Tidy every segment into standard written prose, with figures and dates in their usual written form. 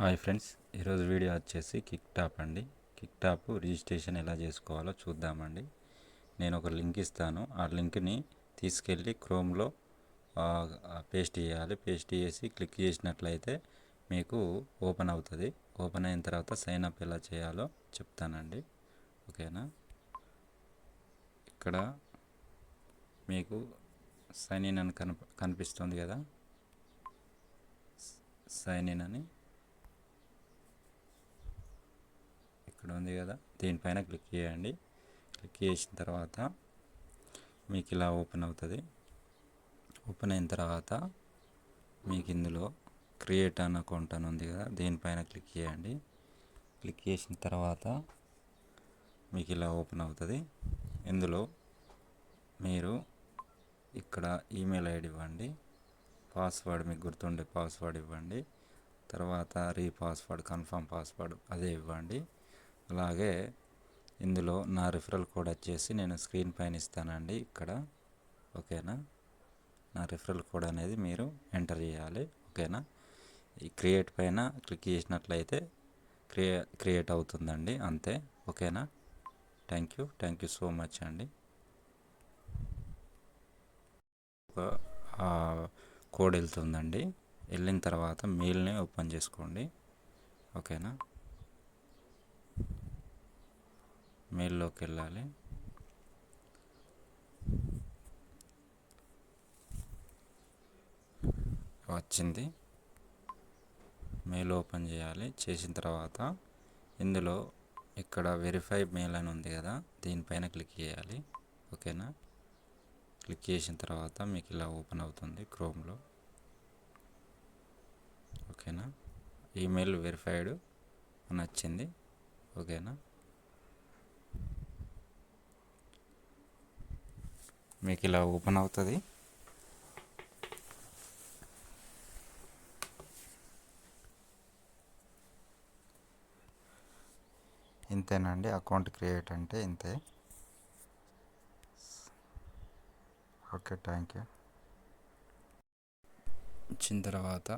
Hi friends, ఈరోజు video వచ్చేసి kick top అండి. కిక్ టాప్ రిజిస్ట్రేషన్ ఎలా చేసుకోవాలో చూద్దామండి. నేను ఒక లింక్ ఇస్తాను. ఆ లింక్ని తీసుకెళ్ళి క్రోమ్లో పేస్ట్ చేయాలి. పేస్ట్ చేసి క్లిక్ చేసినట్లయితే మీకు ఓపెన్ అవుతుంది. ఓపెన్ అయిన తర్వాత సైన్ అప్ ఎలా చేయాలో చెప్తానండి. ఓకేనా? ఇక్కడ మీకు సైన్ ఇన్ అని కనిపిస్తుంది కదా, సైన్ ఇన్ అని ఇక్కడ ఉంది కదా, దీనిపైన క్లిక్ చేయండి. క్లిక్ చేసిన తర్వాత మీకు ఇలా ఓపెన్ అవుతుంది. ఓపెన్ అయిన తర్వాత మీకు ఇందులో క్రియేట్ అన్ అకౌంట్ అని ఉంది కదా, దీనిపైన క్లిక్ చేయండి. క్లిక్ చేసిన తర్వాత మీకు ఇలా ఓపెన్ అవుతుంది. ఇందులో మీరు ఇక్కడ ఈమెయిల్ ఐడి ఇవ్వండి, పాస్వర్డ్ మీకు గుర్తుండే పాస్వర్డ్ ఇవ్వండి, తర్వాత పాస్వర్డ్ కన్ఫర్మ్ పాస్వర్డ్ అదే ఇవ్వండి. అలాగే ఇందులో నా రిఫరల్ కోడ్ వచ్చేసి నేను స్క్రీన్ పైన ఇస్తానండి ఇక్కడ. ఓకేనా? నా రిఫరల్ కోడ్ అనేది మీరు ఎంటర్ చేయాలి. ఓకేనా? ఈ క్రియేట్ పైన క్లిక్ చేసినట్లయితే క్రియేట్ అవుతుందండి, అంతే. ఓకేనా? థ్యాంక్ యూ సో మచ్ అండి. కోడ్ వెళ్తుందండి. వెళ్ళిన తర్వాత మెయిల్ని ఓపెన్ చేసుకోండి. ఓకేనా? మెయిల్లోకి వెళ్ళాలి. వచ్చింది. మెయిల్ ఓపెన్ చేయాలి. చేసిన తర్వాత ఇందులో ఇక్కడ వెరిఫై మెయిల్ అని ఉంది కదా, దీనిపైన క్లిక్ చేయాలి. ఓకేనా? క్లిక్ చేసిన తర్వాత మీకు ఇలా ఓపెన్ అవుతుంది క్రోమ్లో. ఓకేనా? ఈమెయిల్ వెరిఫైడ్ అని వచ్చింది. ఓకేనా? మీకు ఇలా ఓపెన్ అవుతుంది. ఇంతేనండి, అకౌంట్ క్రియేట్ అంటే ఇంతే. Okay, thank you. వచ్చిన తర్వాత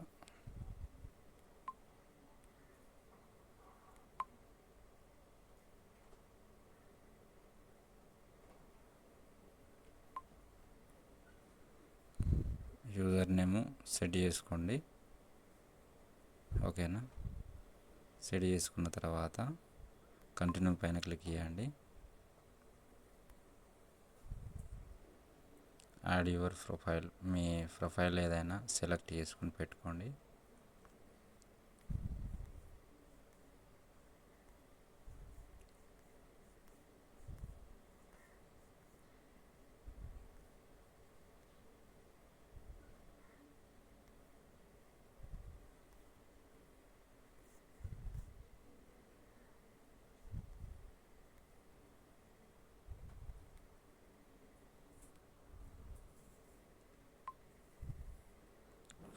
యూజర్ నేమ్ సెట్ చేసుకోండి. ఓకేనా? సెట్ చేసుకున్న తర్వాత కంటిన్యూ పైన క్లిక్ చేయండి. Add your profile, me profile ఏదైనా సెలెక్ట్ చేసుకుని పెట్టుకోండి.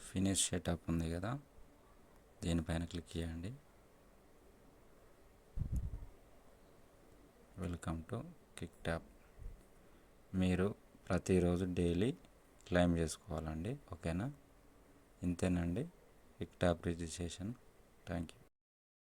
ఫినిష్ సెటప్ ఉంది కదా, దీనిపైన క్లిక్ చేయండి. Welcome to kick top. మీరు ప్రతిరోజు డైలీ క్లెయిమ్ చేసుకోవాలండి. ఓకేనా? ఇంతేనండి kick top registration. Thank you.